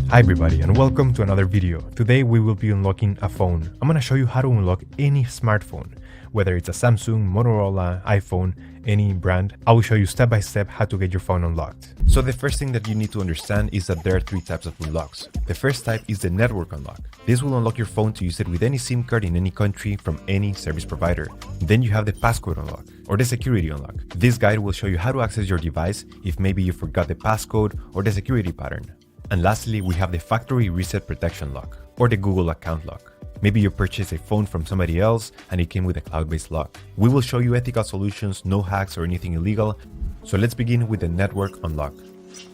Hi everybody and welcome to another video. Today we will be unlocking a phone. I'm gonna show you how to unlock any smartphone, whether it's a Samsung, Motorola, iPhone, any brand. I will show you step by step how to get your phone unlocked. So the first thing that you need to understand is that there are three types of unlocks. The first type is the network unlock. This will unlock your phone to use it with any SIM card in any country from any service provider. Then you have the passcode unlock or the security unlock. This guide will show you how to access your device if maybe you forgot the passcode or the security pattern. And lastly, we have the factory reset protection lock or the Google account lock. Maybe you purchased a phone from somebody else and it came with a cloud-based lock. We will show you ethical solutions, no hacks or anything illegal. So let's begin with the network unlock.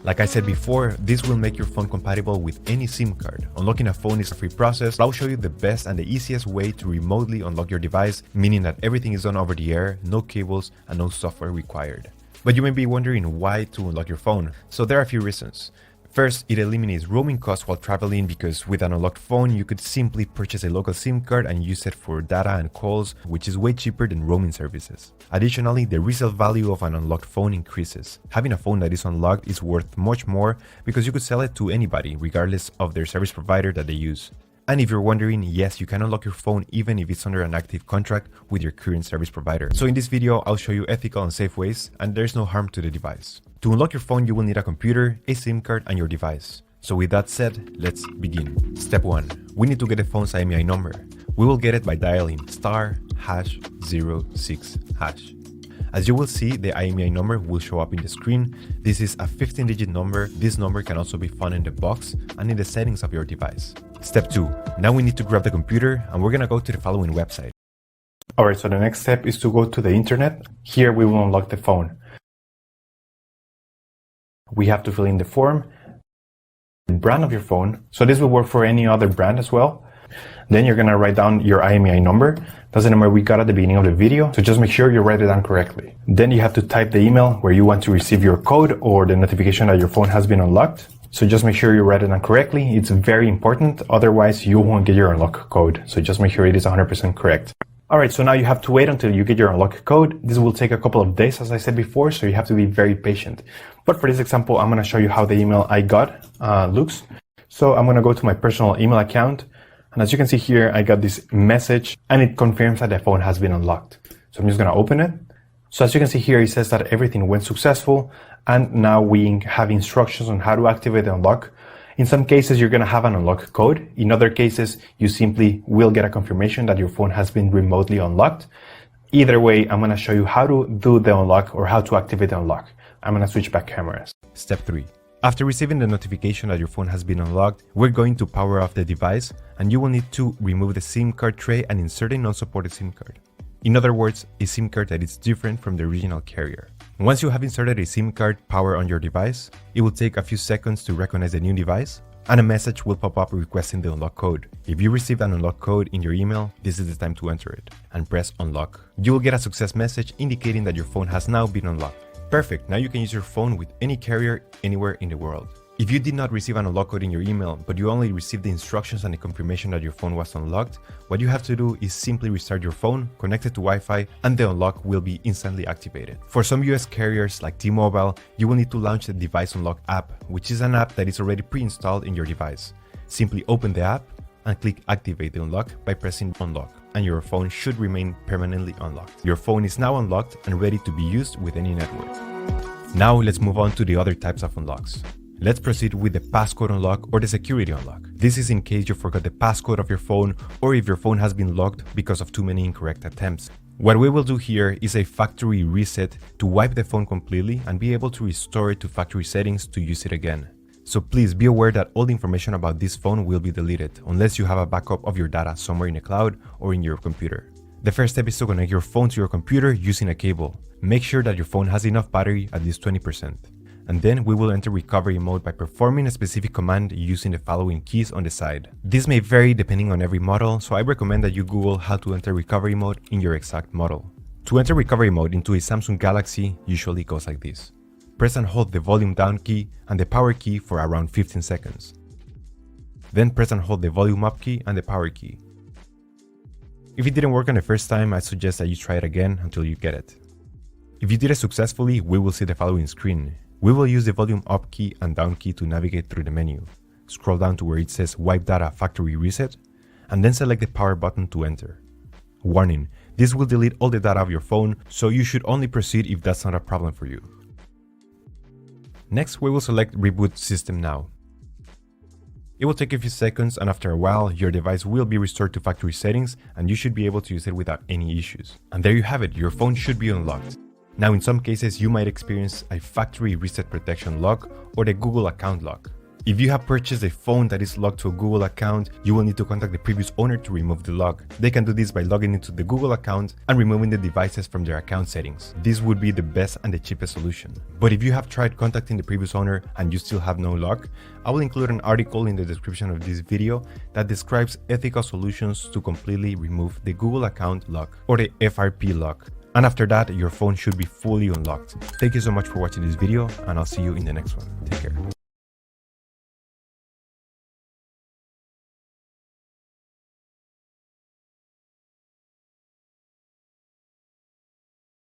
Like I said before, this will make your phone compatible with any SIM card. Unlocking a phone is a free process. I'll show you the best and the easiest way to remotely unlock your device, meaning that everything is done over the air, no cables and no software required. But you may be wondering why to unlock your phone. So there are a few reasons. First, it eliminates roaming costs while traveling because with an unlocked phone, you could simply purchase a local SIM card and use it for data and calls, which is way cheaper than roaming services. Additionally, the resale value of an unlocked phone increases. Having a phone that is unlocked is worth much more because you could sell it to anybody, regardless of their service provider that they use. And if you're wondering, yes, you can unlock your phone even if it's under an active contract with your current service provider. So in this video, I'll show you ethical and safe ways, and there's no harm to the device. To unlock your phone, you will need a computer, a SIM card, and your device. So with that said, let's begin. Step 1. We need to get the phone's IMEI number. We will get it by dialing *#06#. As you will see, the IMEI number will show up in the screen. This is a 15-digit number. This number can also be found in the box and in the settings of your device. Step 2. Now we need to grab the computer and we're gonna go to the following website. Alright, so the next step is to go to the internet. Here we will unlock the phone. We have to fill in the form, the brand of your phone. So this will work for any other brand as well. Then you're gonna write down your IMEI number. That's the number we got at the beginning of the video, so just make sure you write it down correctly. Then you have to type the email where you want to receive your code or the notification that your phone has been unlocked. So just make sure you write it down correctly. It's very important, otherwise you won't get your unlock code. So just make sure it is 100% correct. Alright, so now you have to wait until you get your unlock code. This will take a couple of days, as I said before, so you have to be very patient. But for this example, I'm gonna show you how the email I got looks. So I'm gonna go to my personal email account. And as you can see here, I got this message and it confirms that the phone has been unlocked. So I'm just gonna open it. So as you can see here, it says that everything went successful. And now we have instructions on how to activate the unlock. In some cases, you're gonna have an unlock code. In other cases, you simply will get a confirmation that your phone has been remotely unlocked. Either way, I'm gonna show you how to do the unlock or how to activate the unlock. I'm gonna switch back cameras. Step 3. After receiving the notification that your phone has been unlocked, we're going to power off the device and you will need to remove the SIM card tray and insert a non-supported SIM card. In other words, a SIM card that is different from the original carrier. Once you have inserted a SIM card power on your device, it will take a few seconds to recognize the new device and a message will pop up requesting the unlock code. If you received an unlock code in your email, this is the time to enter it and press unlock. You will get a success message indicating that your phone has now been unlocked. Perfect, now you can use your phone with any carrier anywhere in the world. If you did not receive an unlock code in your email, but you only received the instructions and the confirmation that your phone was unlocked, what you have to do is simply restart your phone, connect it to Wi-Fi, and the unlock will be instantly activated. For some US carriers like T-Mobile, you will need to launch the Device Unlock app, which is an app that is already pre-installed in your device. Simply open the app and click Activate the unlock by pressing Unlock, and your phone should remain permanently unlocked. Your phone is now unlocked and ready to be used with any network. Now let's move on to the other types of unlocks. Let's proceed with the passcode unlock or the security unlock. This is in case you forgot the passcode of your phone or if your phone has been locked because of too many incorrect attempts. What we will do here is a factory reset to wipe the phone completely and be able to restore it to factory settings to use it again. So please be aware that all the information about this phone will be deleted unless you have a backup of your data somewhere in the cloud or in your computer. The first step is to connect your phone to your computer using a cable. Make sure that your phone has enough battery, at least 20%. And then we will enter recovery mode by performing a specific command using the following keys on the side. This may vary depending on every model, so I recommend that you Google how to enter recovery mode in your exact model. To enter recovery mode into a Samsung Galaxy usually goes like this. Press and hold the volume down key and the power key for around 15 seconds. Then press and hold the volume up key and the power key. If it didn't work on the first time, I suggest that you try it again until you get it. If you did it successfully, we will see the following screen. We will use the volume up key and down key to navigate through the menu. scroll down to where it says Wipe Data Factory Reset, and then select the power button to enter. Warning, this will delete all the data of your phone, so you should only proceed if that's not a problem for you. Next, we will select Reboot System Now. It will take a few seconds, and after a while, your device will be restored to factory settings and you should be able to use it without any issues. And there you have it, your phone should be unlocked. Now, in some cases, you might experience a factory reset protection lock or the Google account lock. If you have purchased a phone that is locked to a Google account, you will need to contact the previous owner to remove the lock. They can do this by logging into the Google account and removing the devices from their account settings. This would be the best and the cheapest solution. But if you have tried contacting the previous owner and you still have no lock, I will include an article in the description of this video that describes ethical solutions to completely remove the Google account lock or the FRP lock. And after that, your phone should be fully unlocked. Thank you so much for watching this video, and I'll see you in the next one. Take care.